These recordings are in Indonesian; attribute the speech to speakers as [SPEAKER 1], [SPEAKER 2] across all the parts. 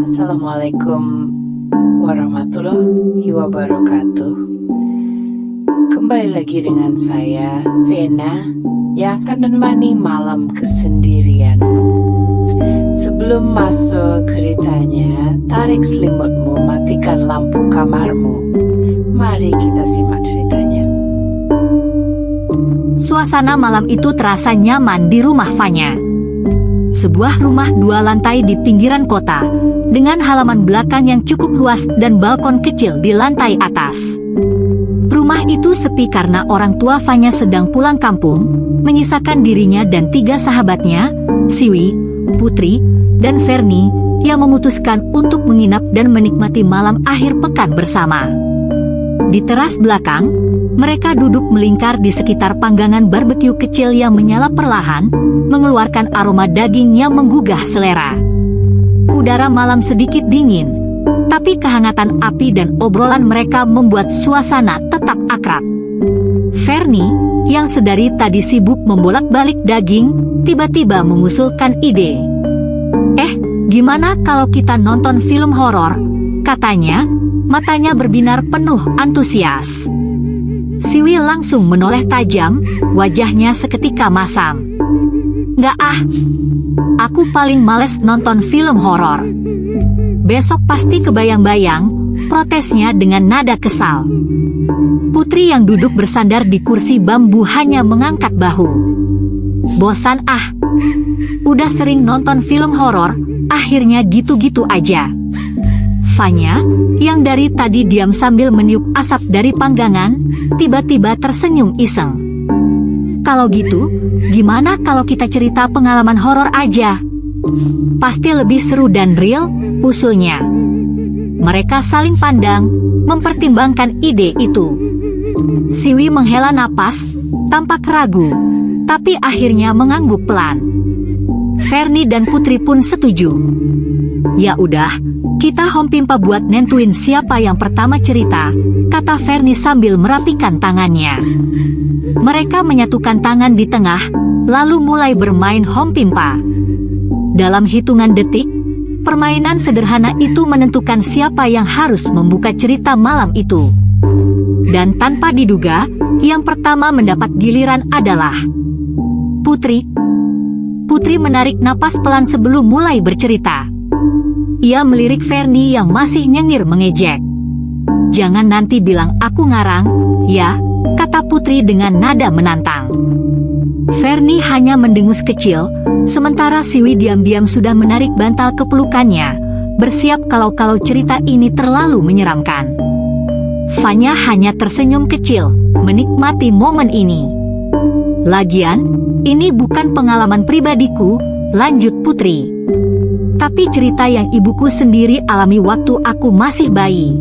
[SPEAKER 1] Assalamualaikum warahmatullahi wabarakatuh. Kembali lagi dengan saya, Vena, yang akan menemani malam kesendirian. Sebelum masuk ceritanya, tarik selimutmu, matikan lampu kamarmu. Mari kita simak ceritanya.
[SPEAKER 2] Suasana malam itu terasa nyaman di rumah Fanya. Sebuah rumah 2 lantai di pinggiran kota, dengan halaman belakang yang cukup luas dan balkon kecil di lantai atas. Rumah itu sepi karena orang tua Fanya sedang pulang kampung, menyisakan dirinya dan 3 sahabatnya, Siwi, Putri, dan Fernie, yang memutuskan untuk menginap dan menikmati malam akhir pekan bersama. Di teras belakang, mereka duduk melingkar di sekitar panggangan barbeque kecil yang menyala perlahan, mengeluarkan aroma daging yang menggugah selera. Udara malam sedikit dingin, tapi kehangatan api dan obrolan mereka membuat suasana tetap akrab. Fernie, yang sedari tadi sibuk membolak-balik daging, tiba-tiba mengusulkan ide. Gimana kalau kita nonton film horor? Katanya, matanya berbinar penuh antusias. Siwi langsung menoleh tajam, wajahnya seketika masam. Nggak aku paling males nonton film horor. Besok pasti kebayang-bayang, protesnya dengan nada kesal. Putri yang duduk bersandar di kursi bambu hanya mengangkat bahu. Bosan udah sering nonton film horor, akhirnya gitu-gitu aja. Fanya, yang dari tadi diam sambil meniup asap dari panggangan, tiba-tiba tersenyum iseng. Kalau gitu, gimana kalau kita cerita pengalaman horor aja? Pasti lebih seru dan real, usulnya. Mereka saling pandang, mempertimbangkan ide itu. Siwi menghela napas, tampak ragu, tapi akhirnya mengangguk pelan. Fernie dan Putri pun setuju. Ya udah, kita hompimpa buat nentuin siapa yang pertama cerita, kata Fernie sambil merapikan tangannya. Mereka menyatukan tangan di tengah, lalu mulai bermain hompimpa. Dalam hitungan detik, permainan sederhana itu menentukan siapa yang harus membuka cerita malam itu. Dan tanpa diduga, yang pertama mendapat giliran adalah Putri. Putri menarik napas pelan sebelum mulai bercerita. Ia melirik Fernie yang masih nyengir mengejek. Jangan nanti bilang aku ngarang, ya, kata Putri dengan nada menantang. Fernie hanya mendengus kecil, sementara Siwi diam-diam sudah menarik bantal kepelukannya, bersiap kalau cerita ini terlalu menyeramkan. Fanya hanya tersenyum kecil, menikmati momen ini. Lagian, ini bukan pengalaman pribadiku, lanjut Putri. Tapi cerita yang ibuku sendiri alami waktu aku masih bayi.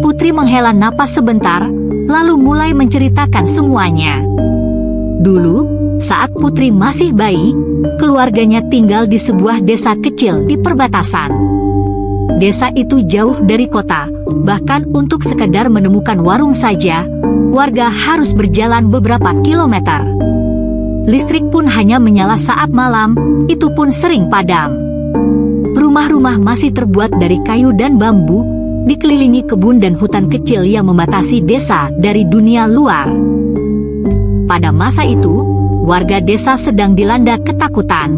[SPEAKER 2] Putri menghela napas sebentar, lalu mulai menceritakan semuanya. Dulu, saat Putri masih bayi, keluarganya tinggal di sebuah desa kecil di perbatasan. Desa itu jauh dari kota, bahkan untuk sekedar menemukan warung saja, warga harus berjalan beberapa kilometer. Listrik pun hanya menyala saat malam, itu pun sering padam. Rumah-rumah masih terbuat dari kayu dan bambu, dikelilingi kebun dan hutan kecil yang membatasi desa dari dunia luar. Pada masa itu, warga desa sedang dilanda ketakutan.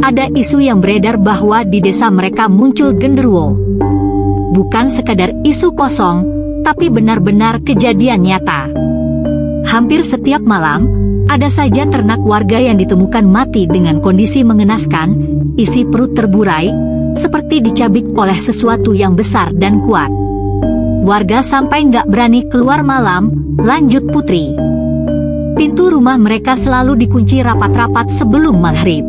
[SPEAKER 2] Ada isu yang beredar bahwa di desa mereka muncul genderuwo. Bukan sekadar isu kosong, tapi benar-benar kejadian nyata. Hampir setiap malam, ada saja ternak warga yang ditemukan mati dengan kondisi mengenaskan, isi perut terburai, seperti dicabik oleh sesuatu yang besar dan kuat. Warga sampai nggak berani keluar malam, lanjut Putri. Pintu rumah mereka selalu dikunci rapat-rapat sebelum maghrib.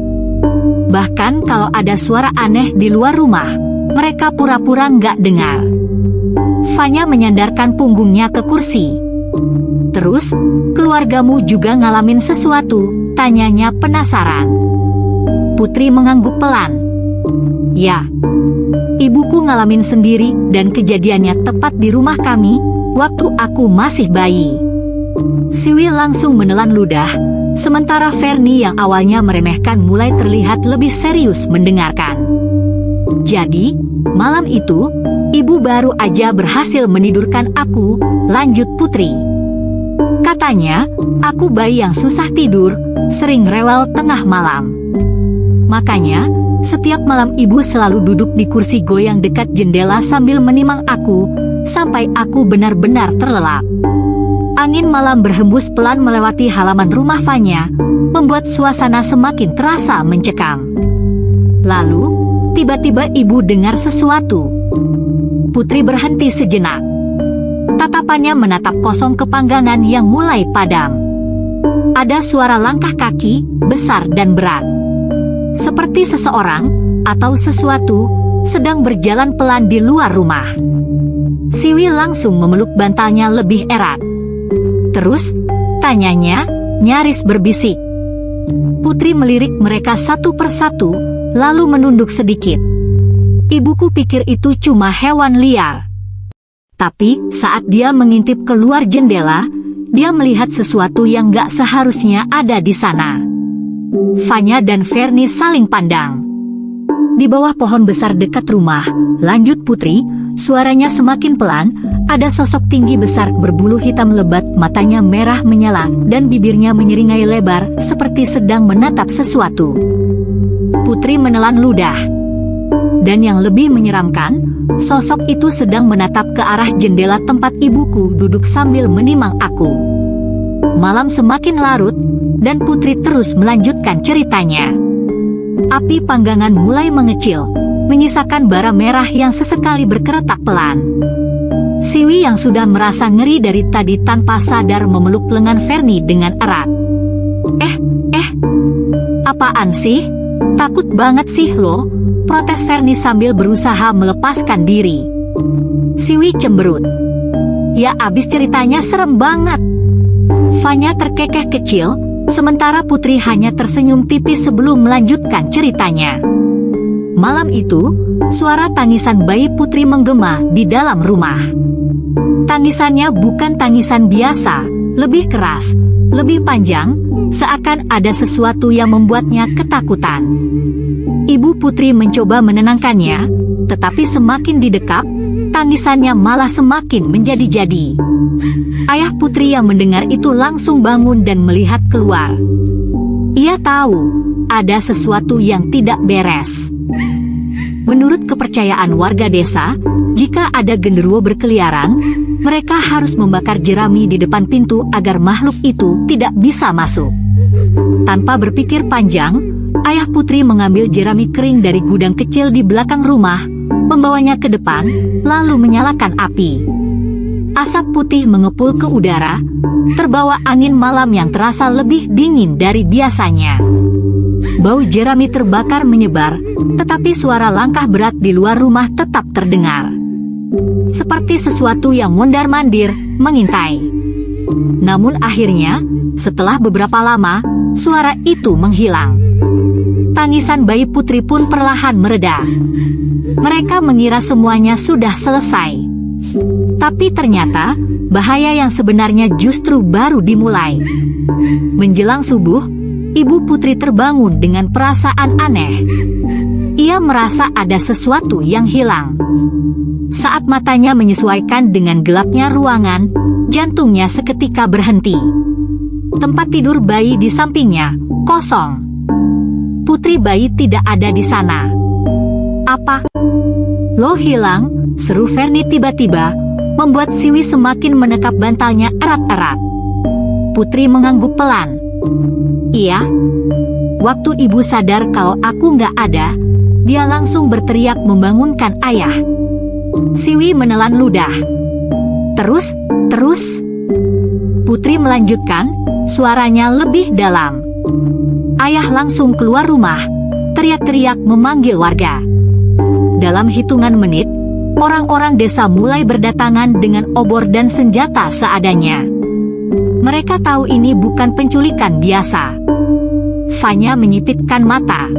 [SPEAKER 2] Bahkan kalau ada suara aneh di luar rumah, mereka pura-pura nggak dengar. Fanya menyandarkan punggungnya ke kursi. Terus, keluargamu juga ngalamin sesuatu, tanyanya penasaran. Putri mengangguk pelan. Ya, ibuku ngalamin sendiri dan kejadiannya tepat di rumah kami, waktu aku masih bayi. Siwi langsung menelan ludah, Sementara Fernie yang awalnya meremehkan mulai terlihat lebih serius mendengarkan. Jadi, malam itu, ibu baru aja berhasil menidurkan aku, lanjut Putri. Katanya, aku bayi yang susah tidur, sering rewel tengah malam. Makanya, setiap malam ibu selalu duduk di kursi goyang dekat jendela sambil menimang aku, sampai aku benar-benar terlelap. Angin malam berhembus pelan melewati halaman rumah Fanya, membuat suasana semakin terasa mencekam. Lalu, tiba-tiba ibu dengar sesuatu. Putri berhenti sejenak. Tatapannya menatap kosong kepanggangan yang mulai padam. Ada suara langkah kaki, besar dan berat. Seperti seseorang, atau sesuatu, sedang berjalan pelan di luar rumah. Siwi langsung memeluk bantalnya lebih erat. Terus, tanyanya, nyaris berbisik. Putri melirik mereka satu persatu, lalu menunduk sedikit. Ibuku pikir itu cuma hewan liar. Tapi, saat dia mengintip keluar jendela, dia melihat sesuatu yang gak seharusnya ada di sana. Fanya dan Fernie saling pandang. Di bawah pohon besar dekat rumah, lanjut Putri, suaranya semakin pelan, ada sosok tinggi besar berbulu hitam lebat, matanya merah menyala, dan bibirnya menyeringai lebar, seperti sedang menatap sesuatu. Putri menelan ludah. Dan yang lebih menyeramkan, sosok itu sedang menatap ke arah jendela tempat ibuku duduk sambil menimang aku. Malam semakin larut, dan Putri terus melanjutkan ceritanya. Api panggangan mulai mengecil, menyisakan bara merah yang sesekali berkeretak pelan. Siwi yang sudah merasa ngeri dari tadi tanpa sadar memeluk lengan Fernie dengan erat. Apaan sih? Takut banget sih lo, protes Fernie sambil berusaha melepaskan diri. Siwi cemberut. Ya abis ceritanya serem banget. Fanya terkekeh kecil, sementara Putri hanya tersenyum tipis sebelum melanjutkan ceritanya. Malam itu, suara tangisan bayi Putri menggema di dalam rumah. Tangisannya bukan tangisan biasa, lebih keras, lebih panjang, seakan ada sesuatu yang membuatnya ketakutan. Ibu Putri mencoba menenangkannya, tetapi semakin didekap, tangisannya malah semakin menjadi-jadi. Ayah Putri yang mendengar itu langsung bangun dan melihat keluar. Ia tahu, ada sesuatu yang tidak beres. Menurut kepercayaan warga desa, jika ada genderuwo berkeliaran, mereka harus membakar jerami di depan pintu agar makhluk itu tidak bisa masuk. Tanpa berpikir panjang, ayah Putri mengambil jerami kering dari gudang kecil di belakang rumah, membawanya ke depan, lalu menyalakan api. Asap putih mengepul ke udara, terbawa angin malam yang terasa lebih dingin dari biasanya. Bau jerami terbakar menyebar, tetapi suara langkah berat di luar rumah tetap terdengar. Seperti sesuatu yang mondar-mandir, mengintai. Namun akhirnya, setelah beberapa lama, suara itu menghilang. Tangisan bayi Putri pun perlahan mereda. Mereka mengira semuanya sudah selesai. Tapi ternyata, bahaya yang sebenarnya justru baru dimulai. Menjelang subuh, Ibu Putri terbangun dengan perasaan aneh. Ia merasa ada sesuatu yang hilang. Saat matanya menyesuaikan dengan gelapnya ruangan, jantungnya seketika berhenti. Tempat tidur bayi di sampingnya, kosong. Putri bayi tidak ada di sana. Apa? Lo hilang, seru Fernie tiba-tiba, membuat Siwi semakin menekap bantalnya erat-erat. Putri mengangguk pelan. Iya. Waktu ibu sadar kalau aku nggak ada, dia langsung berteriak membangunkan ayah. Siwi menelan ludah. Terus. Putri melanjutkan, suaranya lebih dalam. Ayah langsung keluar rumah, teriak-teriak memanggil warga. Dalam hitungan menit, orang-orang desa mulai berdatangan dengan obor dan senjata seadanya. Mereka tahu ini bukan penculikan biasa. Fanya menyipitkan mata.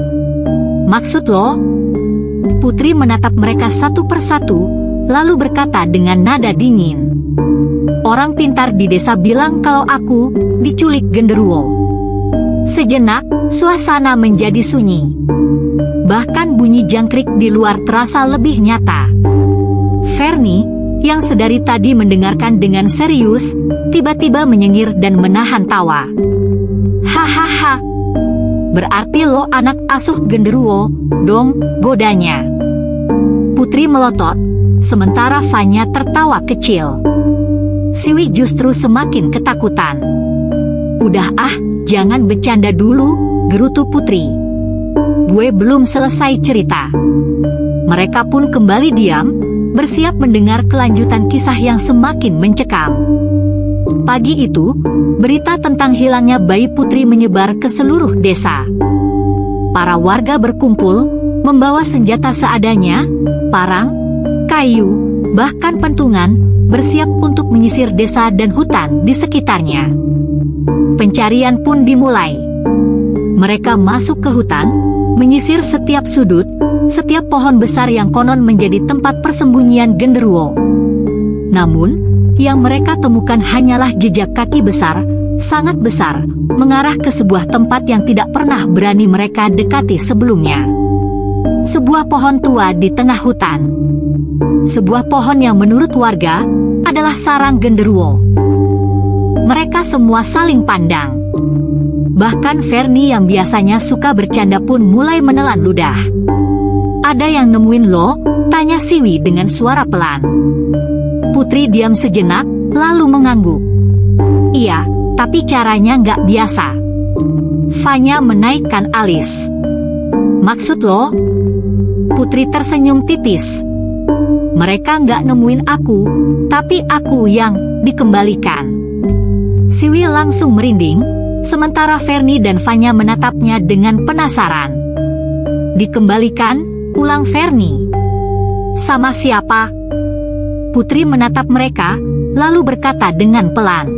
[SPEAKER 2] Maksud lo? Putri menatap mereka satu persatu, lalu berkata dengan nada dingin. Orang pintar di desa bilang kalau aku diculik genderuwo. Sejenak, suasana menjadi sunyi. Bahkan bunyi jangkrik di luar terasa lebih nyata. Fernie, yang sedari tadi mendengarkan dengan serius, tiba-tiba menyengir dan menahan tawa. Hahaha. Berarti lo anak asuh genderuwo, dong, godanya. Putri melotot, sementara Vanya tertawa kecil. Siwi justru semakin ketakutan. Udah jangan bercanda dulu, gerutu Putri. Gue belum selesai cerita. Mereka pun kembali diam, bersiap mendengar kelanjutan kisah yang semakin mencekam. Pagi itu, berita tentang hilangnya bayi Putri menyebar ke seluruh desa. Para warga berkumpul, membawa senjata seadanya, parang, kayu, bahkan pentungan, bersiap untuk menyisir desa dan hutan di sekitarnya. Pencarian pun dimulai. Mereka masuk ke hutan, menyisir setiap sudut, setiap pohon besar yang konon menjadi tempat persembunyian genderuwo. Namun, yang mereka temukan hanyalah jejak kaki besar, sangat besar, mengarah ke sebuah tempat yang tidak pernah berani mereka dekati sebelumnya. Sebuah pohon tua di tengah hutan. Sebuah pohon yang menurut warga adalah sarang genderuwo. Mereka semua saling pandang. Bahkan Fernie yang biasanya suka bercanda pun mulai menelan ludah. Ada yang nemuin lo? Tanya Siwi dengan suara pelan. Putri diam sejenak, lalu mengangguk. Iya, tapi caranya nggak biasa. Vanya menaikkan alis. Maksud lo? Putri tersenyum tipis. Mereka nggak nemuin aku, tapi aku yang dikembalikan. Siwi langsung merinding, sementara Fernie dan Vanya menatapnya dengan penasaran. Dikembalikan, ulang Fernie. Sama siapa? Putri menatap mereka, lalu berkata dengan pelan.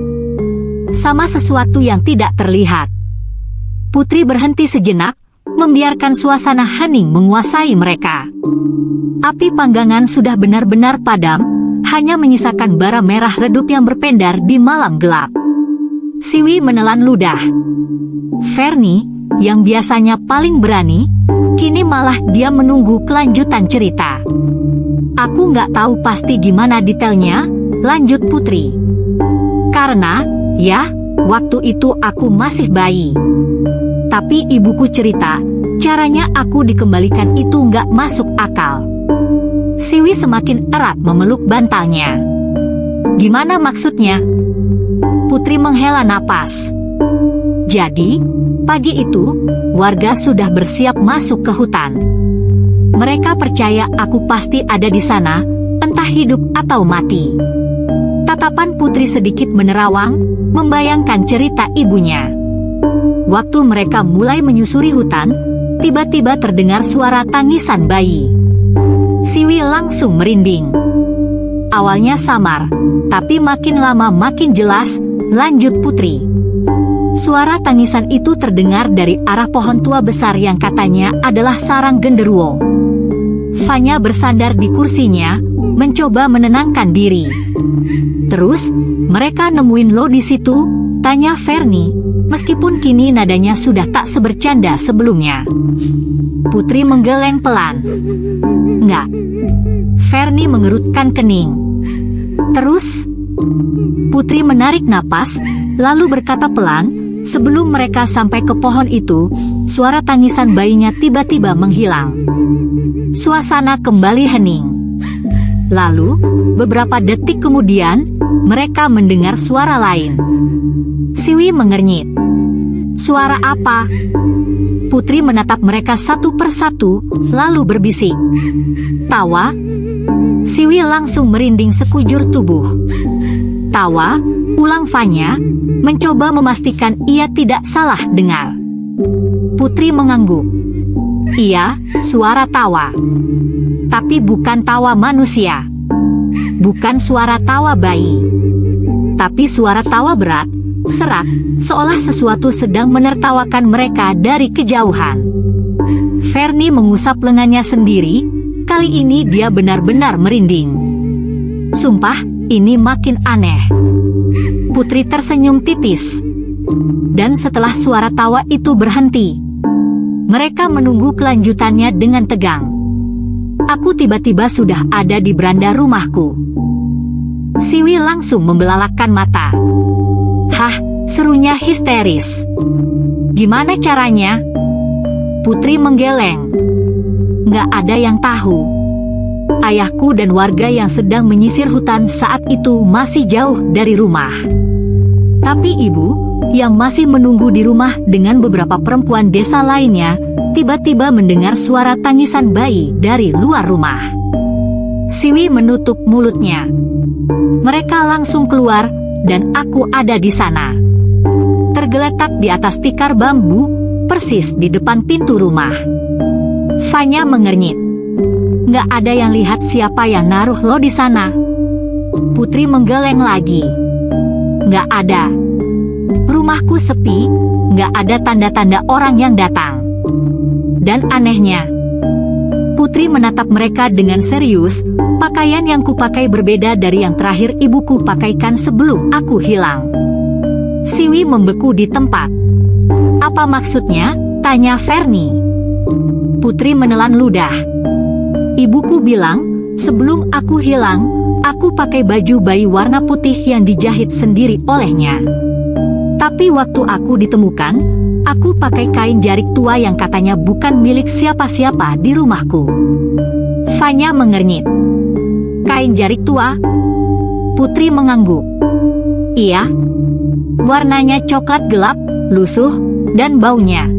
[SPEAKER 2] Sama sesuatu yang tidak terlihat. Putri berhenti sejenak, membiarkan suasana hening menguasai mereka. Api panggangan sudah benar-benar padam, hanya menyisakan bara merah redup yang berpendar di malam gelap. Siwi menelan ludah. Fernie, yang biasanya paling berani, kini malah dia menunggu kelanjutan cerita. Aku nggak tahu pasti gimana detailnya, lanjut Putri. Karena, ya, waktu itu aku masih bayi. Tapi ibuku cerita, caranya aku dikembalikan itu nggak masuk akal. Siwi semakin erat memeluk bantalnya. Gimana maksudnya? Putri menghela napas. Jadi, pagi itu, warga sudah bersiap masuk ke hutan. Mereka percaya aku pasti ada di sana, entah hidup atau mati. Tatapan Putri sedikit menerawang, membayangkan cerita ibunya. Waktu mereka mulai menyusuri hutan, tiba-tiba terdengar suara tangisan bayi. Siwi langsung merinding. Awalnya samar, tapi makin lama makin jelas, lanjut Putri. Suara tangisan itu terdengar dari arah pohon tua besar yang katanya adalah sarang genderuwo. Vanya bersandar di kursinya, mencoba menenangkan diri. Terus, mereka nemuin lo di situ? Tanya Fernie, meskipun kini nadanya sudah tak sebercanda sebelumnya. Putri menggeleng pelan. Enggak. Fernie mengerutkan kening. Terus, Putri menarik napas, lalu berkata pelan. Sebelum mereka sampai ke pohon itu, suara tangisan bayinya tiba-tiba menghilang. Suasana kembali hening. Lalu, beberapa detik kemudian, mereka mendengar suara lain. Siwi mengernyit. Suara apa? Putri menatap mereka satu persatu, lalu berbisik. Tawa? Siwi langsung merinding sekujur tubuh. Tawa, ulang Vanya, mencoba memastikan ia tidak salah dengar. Putri mengangguk. Iya, suara tawa. Tapi bukan tawa manusia. Bukan suara tawa bayi. Tapi suara tawa berat, serak, seolah sesuatu sedang menertawakan mereka dari kejauhan. Fernie mengusap lengannya sendiri, kali ini dia benar-benar merinding. Sumpah, ini makin aneh. Putri tersenyum tipis. Dan setelah suara tawa itu berhenti, mereka menunggu kelanjutannya dengan tegang. Aku tiba-tiba sudah ada di beranda rumahku. Siwi langsung membelalakan mata. Hah, serunya histeris. Gimana caranya? Putri menggeleng. Nggak ada yang tahu. Ayahku dan warga yang sedang menyisir hutan saat itu masih jauh dari rumah. Tapi ibu, yang masih menunggu di rumah dengan beberapa perempuan desa lainnya, tiba-tiba mendengar suara tangisan bayi dari luar rumah. Siwi menutup mulutnya. Mereka langsung keluar, dan aku ada di sana. Tergeletak di atas tikar bambu, persis di depan pintu rumah. Fanya mengernyit. Nggak ada yang lihat siapa yang naruh lo di sana. Putri menggeleng lagi. Nggak ada. Rumahku sepi, nggak ada tanda-tanda orang yang datang. Dan anehnya, Putri menatap mereka dengan serius. Pakaian yang kupakai berbeda dari yang terakhir ibuku pakaikan sebelum aku hilang. Siwi membeku di tempat. Apa maksudnya? Tanya Fernie. Putri menelan ludah. Ibuku bilang, sebelum aku hilang, aku pakai baju bayi warna putih yang dijahit sendiri olehnya. Tapi waktu aku ditemukan, aku pakai kain jarik tua yang katanya bukan milik siapa-siapa di rumahku. Fanya mengernyit. Kain jarik tua? Putri mengangguk. Iya. Warnanya coklat gelap, lusuh, dan baunya.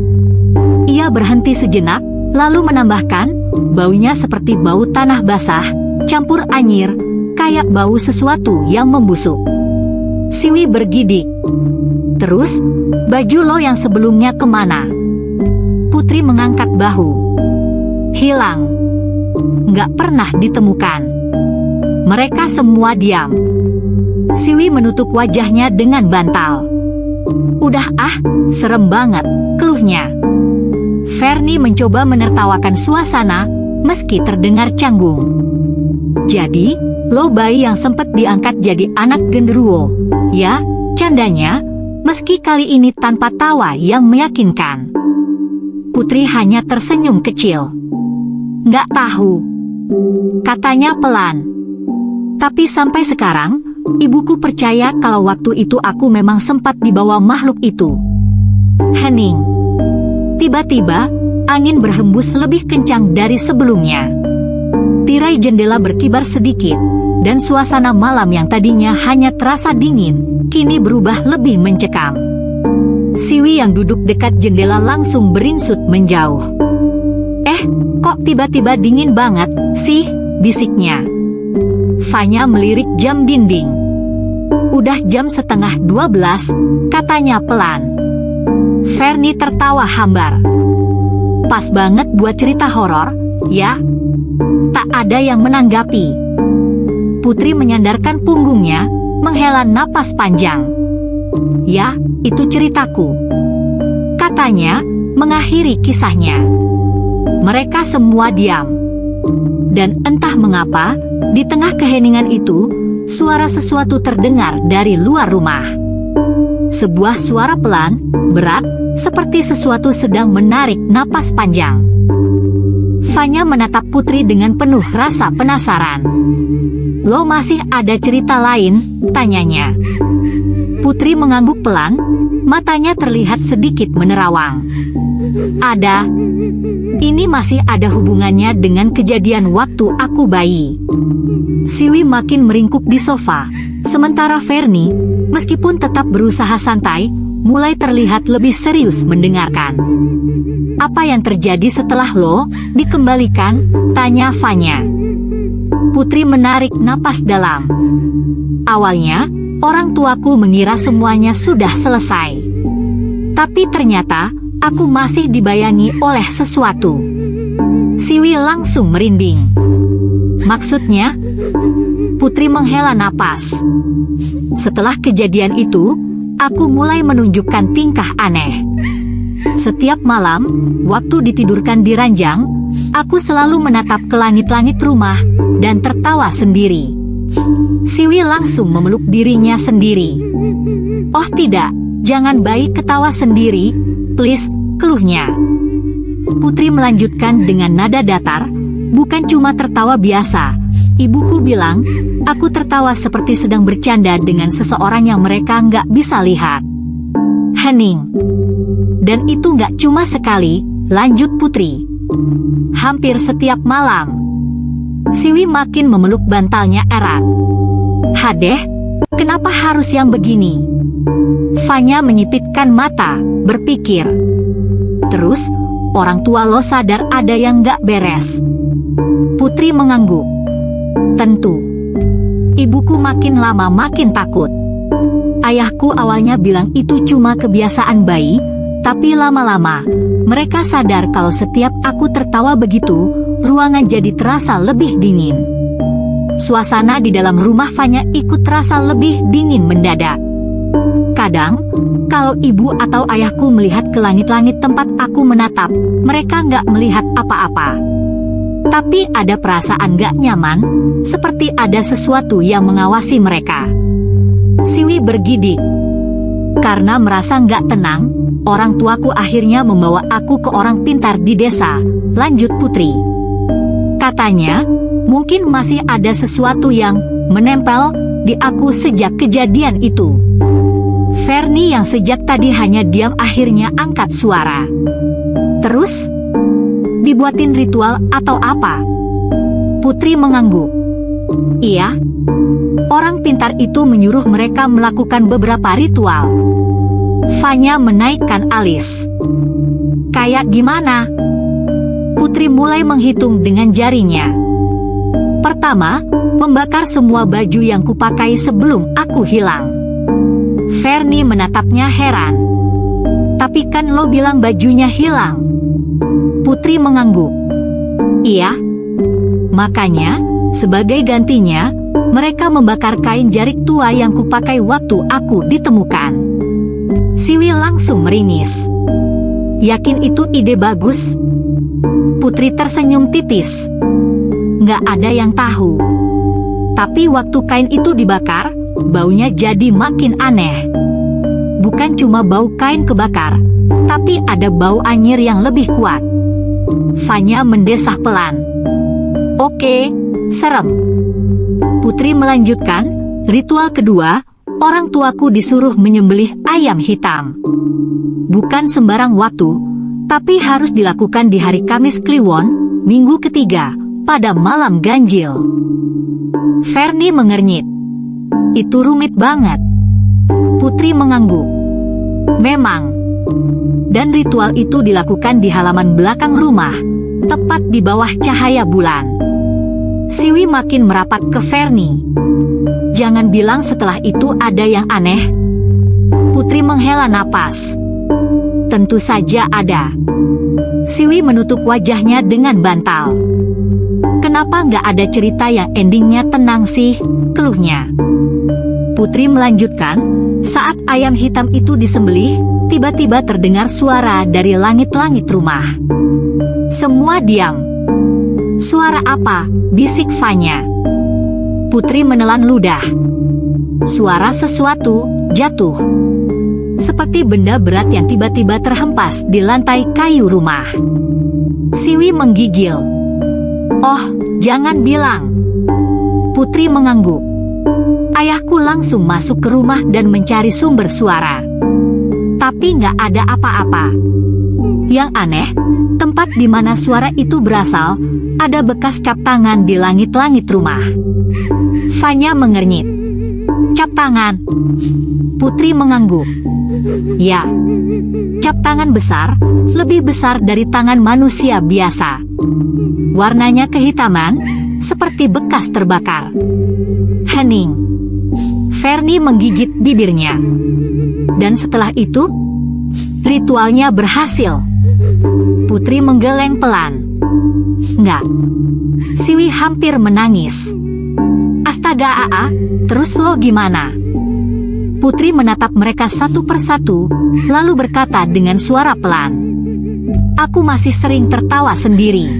[SPEAKER 2] Ia berhenti sejenak, lalu menambahkan, baunya seperti bau tanah basah, campur anyir, kayak bau sesuatu yang membusuk. Siwi bergidik. Terus, baju lo yang sebelumnya kemana? Putri mengangkat bahu. Hilang. Nggak pernah ditemukan. Mereka semua diam. Siwi menutup wajahnya dengan bantal. Udah serem banget, keluhnya. Fernie mencoba menertawakan suasana, meski terdengar canggung. Jadi, lo bayi yang sempat diangkat jadi anak genderuwo, ya, candanya, meski kali ini tanpa tawa yang meyakinkan. Putri hanya tersenyum kecil. Nggak tahu, katanya pelan. Tapi sampai sekarang, ibuku percaya kalau waktu itu aku memang sempat dibawa makhluk itu. Hening. Tiba-tiba, angin berhembus lebih kencang dari sebelumnya. Tirai jendela berkibar sedikit, dan suasana malam yang tadinya hanya terasa dingin, kini berubah lebih mencekam. Siwi yang duduk dekat jendela langsung beringsut menjauh. Kok tiba-tiba dingin banget sih? Bisiknya. Fanya melirik jam dinding. Udah jam 11:30, katanya pelan. Fernie tertawa hambar. Pas banget buat cerita horor, ya? Tak ada yang menanggapi. Putri menyandarkan punggungnya, menghela napas panjang. Ya, itu ceritaku, katanya, mengakhiri kisahnya. Mereka semua diam. Dan entah mengapa, di tengah keheningan itu, suara sesuatu terdengar dari luar rumah. Sebuah suara pelan, berat, seperti sesuatu sedang menarik napas panjang. Fanya menatap Putri dengan penuh rasa penasaran. Lo masih ada cerita lain? Tanyanya. Putri mengangguk pelan, matanya terlihat sedikit menerawang. Ada. Ini masih ada hubungannya dengan kejadian waktu aku bayi. Siwi makin meringkuk di sofa, sementara Fernie, meskipun tetap berusaha santai, mulai terlihat lebih serius mendengarkan. Apa yang terjadi setelah lo dikembalikan? Tanya Fanya. Putri menarik napas dalam. Awalnya, orang tuaku mengira semuanya sudah selesai. Tapi ternyata, aku masih dibayangi oleh sesuatu. Siwi langsung merinding. Maksudnya? Putri menghela napas. Setelah kejadian itu, aku mulai menunjukkan tingkah aneh. Setiap malam, waktu ditidurkan di ranjang, aku selalu menatap ke langit-langit rumah dan tertawa sendiri. Siwi langsung memeluk dirinya sendiri. Oh tidak, Jangan baik ketawa sendiri, please, keluhnya. Putri melanjutkan dengan nada datar, bukan cuma tertawa biasa. Ibuku bilang, aku tertawa seperti sedang bercanda dengan seseorang yang mereka nggak bisa lihat. Hening. Dan itu nggak cuma sekali, lanjut Putri. Hampir setiap malam. Siwi makin memeluk bantalnya erat. Hadeh, kenapa harus yang begini? Fanya menyipitkan mata, berpikir. Terus, orang tua lo sadar ada yang nggak beres. Putri mengangguk. Tentu. Ibuku makin lama makin takut. Ayahku awalnya bilang itu cuma kebiasaan bayi, tapi lama-lama, mereka sadar kalau setiap aku tertawa begitu, ruangan jadi terasa lebih dingin. Suasana di dalam rumah Fanya ikut terasa lebih dingin mendadak. Kadang, kalau ibu atau ayahku melihat ke langit-langit tempat aku menatap, mereka nggak melihat apa-apa. Tapi ada perasaan gak nyaman, seperti ada sesuatu yang mengawasi mereka. Siwi bergidik. Karena merasa gak tenang, orang tuaku akhirnya membawa aku ke orang pintar di desa, lanjut Putri. Katanya, mungkin masih ada sesuatu yang menempel di aku sejak kejadian itu. Fernie yang sejak tadi hanya diam akhirnya angkat suara. Terus? Dibuatin ritual atau apa? Putri mengangguk. Iya. Orang pintar itu menyuruh mereka melakukan beberapa ritual. Fanya menaikkan alis. Kayak gimana? Putri mulai menghitung dengan jarinya. Pertama, membakar semua baju yang kupakai sebelum aku hilang. Fernie menatapnya heran. Tapi kan lo bilang bajunya hilang. Putri mengangguk. Iya. Makanya, sebagai gantinya, mereka membakar kain jarik tua yang kupakai waktu aku ditemukan. Siwi langsung meringis. Yakin itu ide bagus? Putri tersenyum tipis. Nggak ada yang tahu. Tapi waktu kain itu dibakar, baunya jadi makin aneh. Bukan cuma bau kain kebakar, tapi ada bau anyir yang lebih kuat. Fanya mendesah pelan. Oke, serem. Putri melanjutkan, ritual kedua, orang tuaku disuruh menyembelih ayam hitam. Bukan sembarang waktu, tapi harus dilakukan di hari Kamis Kliwon, minggu ketiga, pada malam ganjil. Fernie mengernyit. Itu rumit banget. Putri mengangguk. Memang. Dan ritual itu dilakukan di halaman belakang rumah, tepat di bawah cahaya bulan. Siwi makin merapat ke Fernie. Jangan bilang setelah itu ada yang aneh. Putri menghela napas. Tentu saja ada. Siwi menutup wajahnya dengan bantal. Kenapa nggak ada cerita yang endingnya tenang sih, keluhnya. Putri melanjutkan, saat ayam hitam itu disembelih, tiba-tiba terdengar suara dari langit-langit rumah. Semua diam. Suara apa? Bisik Fanya. Putri menelan ludah. Suara sesuatu jatuh. Seperti benda berat yang tiba-tiba terhempas di lantai kayu rumah. Siwi menggigil. Oh, jangan bilang. Putri mengangguk. Ayahku langsung masuk ke rumah dan mencari sumber suara. Tapi nggak ada apa-apa. Yang aneh, tempat di mana suara itu berasal, ada bekas cap tangan di langit-langit rumah. Fanya mengernyit. Cap tangan. Putri mengangguk. Ya, cap tangan besar, lebih besar dari tangan manusia biasa. Warnanya kehitaman, seperti bekas terbakar. Hening. Fernie menggigit bibirnya. Dan setelah itu, ritualnya berhasil. Putri menggeleng pelan. Enggak. Siwi hampir menangis. Astaga Aa, terus lo gimana? Putri menatap mereka satu persatu, lalu berkata dengan suara pelan. Aku masih sering tertawa sendiri.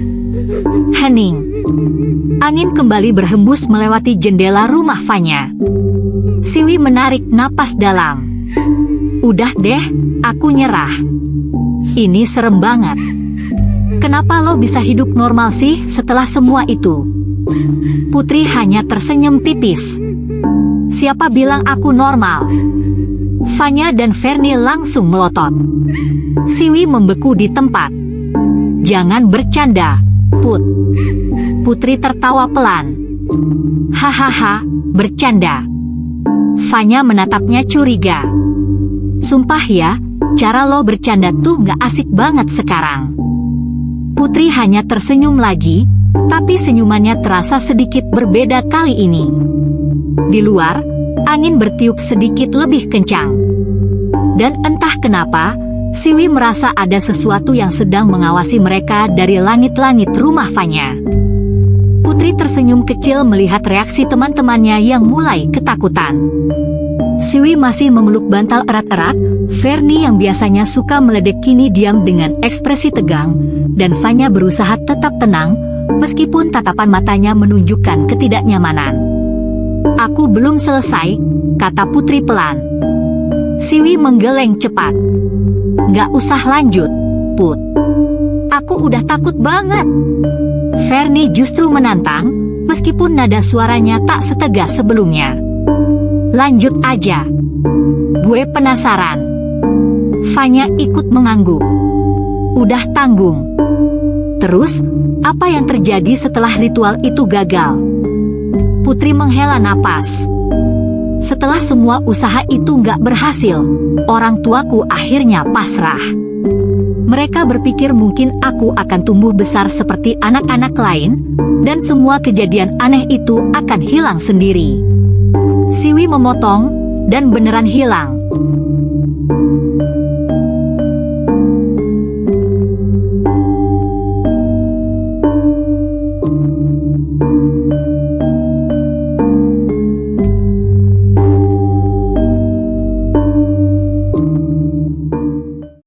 [SPEAKER 2] Hening. Angin kembali berhembus melewati jendela rumah Fanya. Siwi menarik napas dalam. Udah deh, aku nyerah. Ini serem banget. Kenapa lo bisa hidup normal sih setelah semua itu? Putri hanya tersenyum tipis. Siapa bilang aku normal? Fanya dan Fernie langsung melotot. Siwi membeku di tempat. Jangan bercanda, Put. Putri tertawa pelan. Hahaha, bercanda. Fanya menatapnya curiga. Sumpah ya, cara lo bercanda tuh gak asik banget sekarang. Putri hanya tersenyum lagi, tapi senyumannya terasa sedikit berbeda kali ini. Di luar, angin bertiup sedikit lebih kencang. Dan entah kenapa, Siwi merasa ada sesuatu yang sedang mengawasi mereka dari langit-langit rumah Fanya. Putri tersenyum kecil melihat reaksi teman-temannya yang mulai ketakutan. Siwi masih memeluk bantal erat-erat, Fernie yang biasanya suka meledek kini diam dengan ekspresi tegang, dan Fanya berusaha tetap tenang, meskipun tatapan matanya menunjukkan ketidaknyamanan. Aku belum selesai, kata Putri pelan. Siwi menggeleng cepat. Gak usah lanjut, Put. Aku udah takut banget. Fernie justru menantang, meskipun nada suaranya tak setegas sebelumnya. Lanjut aja. Gue penasaran. Fanya ikut mengangguk. Udah tanggung. Terus, apa yang terjadi setelah ritual itu gagal? Putri menghela napas. Setelah semua usaha itu nggak berhasil, orang tuaku akhirnya pasrah. Mereka berpikir mungkin aku akan tumbuh besar seperti anak-anak lain, dan semua kejadian aneh itu akan hilang sendiri. Siwi memotong, dan beneran hilang.